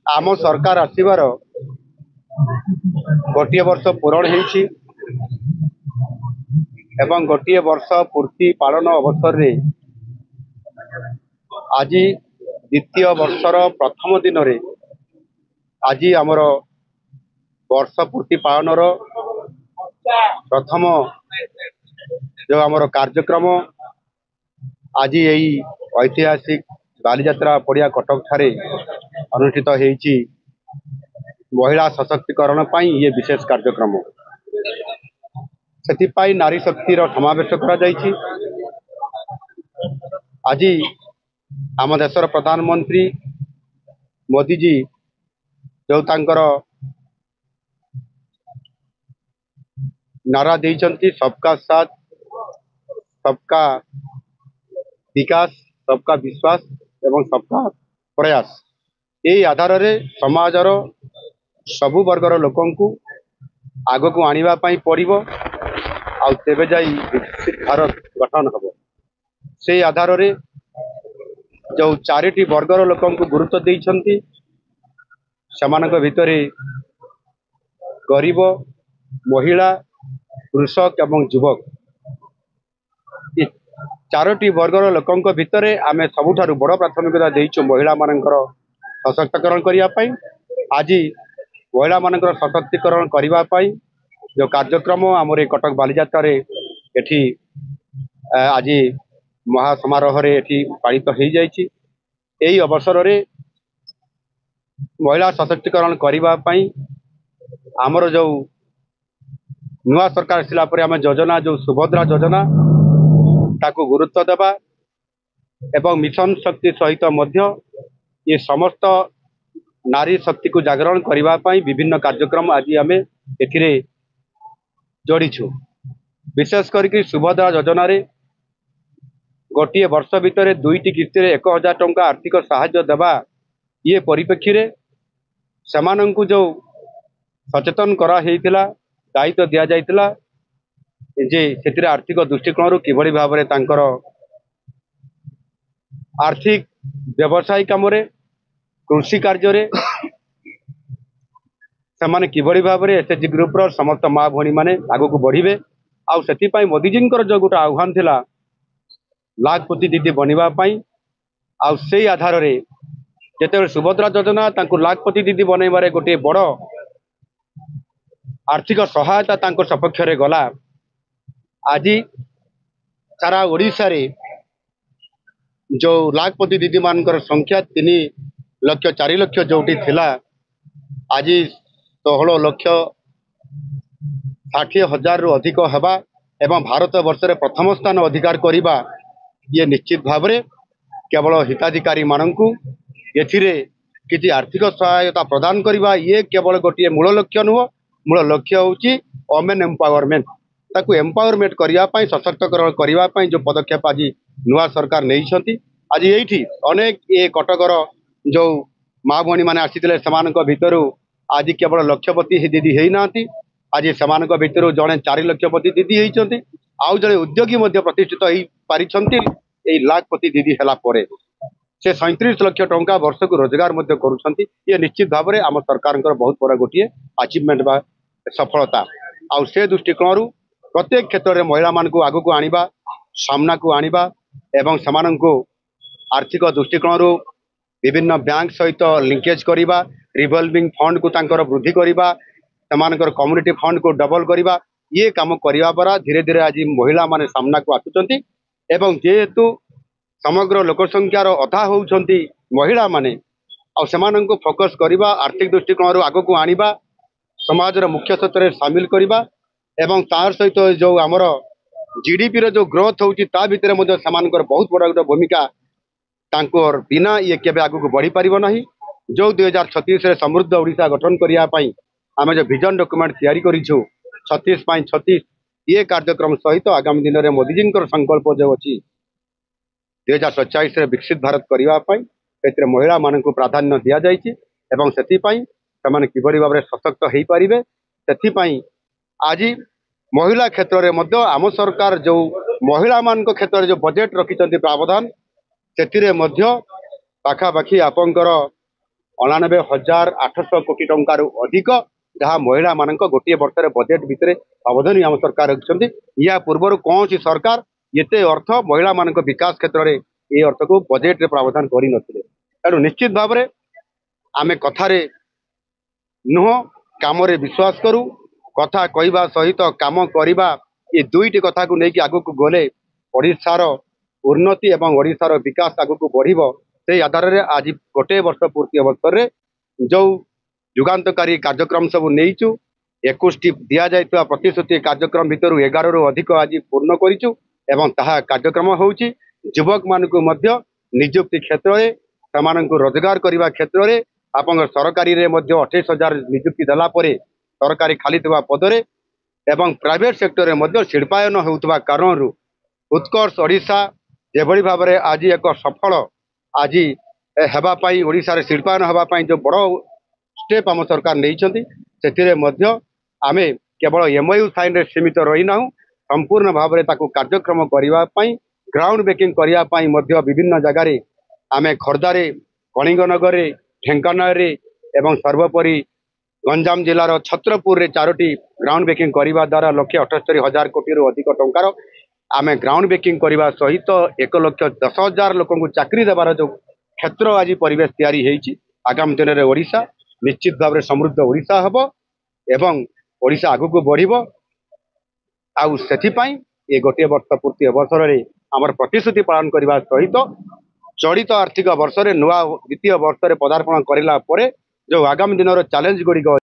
आम सरकार आसबार गोटे वर्ष पूरण होती गोटे वर्ष पूर्ति पालन अवसर रे आज द्वितीय वर्षर प्रथम दिन रे आज आमर वर्ष पूर्ति पालन प्रथम जो आमर कार्यक्रम आज यही ऐतिहासिक बालीजात्रा पड़िया कटक ठारे अनुष्ठित होती महिला सशक्तिकरण पाई ये विशेष कार्यक्रम से नारी शक्तिर समावेश करा जायछि। आज आम देशर प्रधानमंत्री मोदी जी जो तांकर नारा देइछंती सबका साथ सबका विकास सबका विश्वास एवं सबका प्रयास यही आधार रे समाजर सबु वर्गर लोकंकु आग को आनिबा पई पड़िबो आ तेबे जाई विकसित भारत गठन हबो। से आधार रे जो चारिटी वर्गर लोकंकु गुरुत्व देइछंती समानक भितरे गरीब महिला कृषक एवं युवक ये चारोटी वर्गर लोकंक भितरे आमे सबुठारु बड़ प्राथमिकता देइछु महिला मानकर सशक्तिकरण करिया पई। आज महिला मानकर सशक्तिकरण करिवा पई जो कार्यक्रम आमर कटक बालीजात्रा रे एठी आज महासमारोह रे एठी पालित हो जाइछि। एही अवसर रे महिला सशक्तिकरण करिवा पई आमर जो नुआ सरकार आसिला परे आम योजना जो सुभद्रा योजना ताकू गुरुत्व देवा एवं मिशन शक्ति सहित मध्य ये समस्त नारी शक्ति को जागरण करने विभिन्न कार्यक्रम आज आम ए जोड़ीछु। विशेष करके सुभद्रा योजना रे गोटे वर्ष भितर दुईटी किस्ती 1000 टंका आर्थिक सहायता देवा ये परिप्रेक्षी रे समानंकु जो सचेतन करा हेइतिला दायित्व दिया जाइतिला जे सेतिरे आर्थिक दृष्टिकोण किभଳି भाव में तांकर आर्थिक व्यवसाय काम कृषि कार्य से किभଳି भाव में एसएचजी ग्रुप रो समस्त माँ भणी माने आगो को बढ़िबे आउ सेतिपाई मोदीजी जो गोटे आह्वान थिला लाखपति दीदी बनवा आउ से आधार रे जेते सुभद्रा योजना तांको लाखपति दीदी बनइबारे गोटे बड़ आर्थिक सहायता तांको सपक्ष रे गला। आज सारा ओडिशा रे जो लाखपति दीदी मानकर संख्या 3 लाख 4 लाख जोटी थिला आज 16 लाख 60,000 रु अधिक हेबा एवं भारत वर्ष रे प्रथम स्थान अधिकार करिबा ये निश्चित भाव रे केवल हिताधिकारी मानंकु एथिरे किछि आर्थिक सहायता प्रदान करिबा ये केवल गोटे मूल लक्ष्य नुह मूल लक्ष्य होची वुमेन एम्पावरमेंट ताकू एम्पावरमेंट करिया पई सशक्तिकरण करिया पई जो पदक्षेप आज नुआ सरकार नहीं आज ये अनेक ये कटकर जो माँ भणी मैंने आसी समानक भितरु आज केवल लक्षपति दीदी है ना आज समानक भितरु जड़े 4 लक्षपति दीदी होती आउ जड़े उद्योगी प्रतिष्ठित हो पारी लाखपति दीदी है से 37 लाख टंका वर्ष को रोजगार ये निश्चित भाव में आम सरकार बहुत बड़ा गोटे अचिवमेंट बा सफलता आउ से दृष्टिकोण प्रत्येक क्षेत्र में महिला मान को आगू को आनिबा सामना को आनिबा एवं समानंको आर्थिक दृष्टिकोण विभिन्न बैंक सहित लिंकेज करिबा रिवॉल्विंग फंड को तांकर वृद्धि करिबा समानकर कम्युनिटी फंड को डबल करिबा ये काम करिबा द्वारा धीरे धीरे आज महिला माने सामना को आसुचंती एवं जेहेतु समग्र लोकसंख्यार अधा होउचंती महिला माने आ समानंको फोकस करिबा आर्थिक दृष्टिकोण आगो को आनिबा समाजर मुख्य क्षेत्र में सामिल करिबा एवं तार सहित जो आमर जीडीपी रो जो ग्रोथ होउची ता भितर मध्ये समानकर बहुत बड़ा गोटे भूमिका तांकर बिना ये केबे आगो को बढ़ी पारिबो नाही। जो 2036 रे समृद्ध ओडिशा गठन करिया पई आमे जो विजन डॉक्यूमेंट तैयारी करिछु 36 पाई 36 ये कार्यक्रम सहित आगामी दिन में मोदी जी संकल्प जो अच्छी 2047 रे विकसित भारत करिया पई एतिर महिला मानक प्राधान्य दिया जाइछि एवं सेति पई समान किभଳି भाव सशक्त हो पारिबे सेति पई आज महिला क्षेत्र में मध्य आम सरकार जो महिला मान क्षेत्र में जो बजेट रखिंट प्रावधान से ପାଖାପାଖି ଆପଣଙ୍କର 99,800 କୋଟି ଟଙ୍କାରୁ ଅଧିକ, ଯାହା ମହିଳାମାନଙ୍କ ଗୋଟିଏ ବର୍ଷରେ ବଜେଟ୍ ଭିତରେ ଅବଦାନ ଆମ ସରକାର ରଖିଛନ୍ତି। ୟା ପୂର୍ବରୁ କୌଣସି ସରକାର ଏତେ ଅର୍ଥ ମହିଳାମାନଙ୍କ ବିକାଶ କ୍ଷେତ୍ରରେ ଏହି ଅର୍ଥକୁ ବଜେଟ୍ରେ ପ୍ରାବଧାନ କରିନଥିଲେ। ତେଣୁ ନିଶ୍ଚିତ ଭାବରେ ଆମେ କଥାରେ ନୁହଁ, କାମରେ ବିଶ୍ୱାସ କରୁ। କଥା କହିବା ସହିତ କାମ କରିବା, ଏ ଦୁଇଟି କଥାକୁ ନେଇକି ଆଗକୁ ଗଲେ ଓଡ଼ିଶାର ଉନ୍ନତି ଏବଂ ଓଡ଼ିଶାର ବିକାଶ ଆଗକୁ ବଢ଼ିବ। ସେହି ଆଧାରରେ ଆଜି ଗୋଟିଏ ବର୍ଷ ପୂର୍ତ୍ତି ଅବସରରେ ଯେଉଁ ଯୁଗାନ୍ତକାରୀ କାର୍ଯ୍ୟକ୍ରମ ସବୁ ନେଇଛୁ, 21ଟି ଦିଆଯାଇଥିବା ପ୍ରତିଶ୍ରୁତି କାର୍ଯ୍ୟକ୍ରମ ଭିତରୁ 11ରୁ ଅଧିକ ଆଜି ପୂର୍ଣ୍ଣ କରିଛୁ ଏବଂ ତାହା କାର୍ଯ୍ୟକ୍ରମ ହେଉଛି ଯୁବକମାନଙ୍କୁ ମଧ୍ୟ ନିଯୁକ୍ତି କ୍ଷେତ୍ରରେ, ସେମାନଙ୍କୁ ରୋଜଗାର କରିବା କ୍ଷେତ୍ରରେ ଆପଣଙ୍କ ସରକାରୀରେ ମଧ୍ୟ 28,000 ନିଯୁକ୍ତି ଦେଲା ପରେ ସରକାରୀ ଖାଲି ଥିବା ପଦରେ ଏବଂ ପ୍ରାଇଭେଟ ସେକ୍ଟରରେ ମଧ୍ୟ ଶିଳ୍ପାୟନ ହେଉଥିବା କାରଣରୁ ଉତ୍କର୍ଷ ଓଡ଼ିଶା ଯେଭଳି ଭାବରେ ଆଜି ଏକ ସଫଳ ଆଜି ହେବା ପାଇଁ, ଓଡ଼ିଶାରେ ଶିଳ୍ପାୟନ ହେବା ପାଇଁ ଯେଉଁ ବଡ଼ ଷ୍ଟେପ୍ ଆମ ସରକାର ନେଇଛନ୍ତି, ସେଥିରେ ମଧ୍ୟ ଆମେ କେବଳ MOU ସାଇନ୍ରେ ସୀମିତ ରହିନାହୁଁ, ସମ୍ପୂର୍ଣ୍ଣ ଭାବରେ ତାକୁ କାର୍ଯ୍ୟକ୍ରମ କରିବା ପାଇଁ, ଗ୍ରାଉଣ୍ଡ ବ୍ରେକିଂ କରିବା ପାଇଁ ମଧ୍ୟ ବିଭିନ୍ନ ଜାଗାରେ ଆମେ ଖୋର୍ଦ୍ଧାରେ, କଳିଙ୍ଗନଗରରେ, ଢେଙ୍କାନାଳରେ ଏବଂ ସର୍ବୋପରି ଗଞ୍ଜାମ ଜିଲ୍ଲାର ଛତ୍ରପୁରରେ 4ଟି ଗ୍ରାଉଣ୍ଡ ବ୍ରେକିଂ କରିବା ଦ୍ୱାରା 1,78,000 କୋଟିରୁ ଅଧିକ ଟଙ୍କାର ଆମେ ଗ୍ରାଉଣ୍ଡ ବ୍ରେକିଂ କରିବା ସହିତ 1,10,000 ଲୋକଙ୍କୁ ଚାକିରି ଦେବାର ଯେଉଁ କ୍ଷେତ୍ର ଆଜି ପରିବେଶ ତିଆରି ହେଇଛି, ଆଗାମୀ ଦିନରେ ଓଡ଼ିଶା ନିଶ୍ଚିତ ଭାବରେ ସମୃଦ୍ଧ ଓଡ଼ିଶା ହେବ ଏବଂ ଓଡ଼ିଶା ଆଗକୁ ବଢ଼ିବ। ଆଉ ସେଥିପାଇଁ ଏ ଗୋଟିଏ ବର୍ଷ ପୂର୍ତ୍ତି ଅବସରରେ ଆମର ପ୍ରତିଶ୍ରୁତି ପାଳନ କରିବା ସହିତ ଚଳିତ ଆର୍ଥିକ ବର୍ଷରେ ନୂଆ ଦ୍ୱିତୀୟ ବର୍ଷରେ ପଦାର୍ପଣ କରିଲା ପରେ ଯେଉଁ ଆଗାମୀ ଦିନର ଚ୍ୟାଲେଞ୍ଜ ଗୁଡ଼ିକ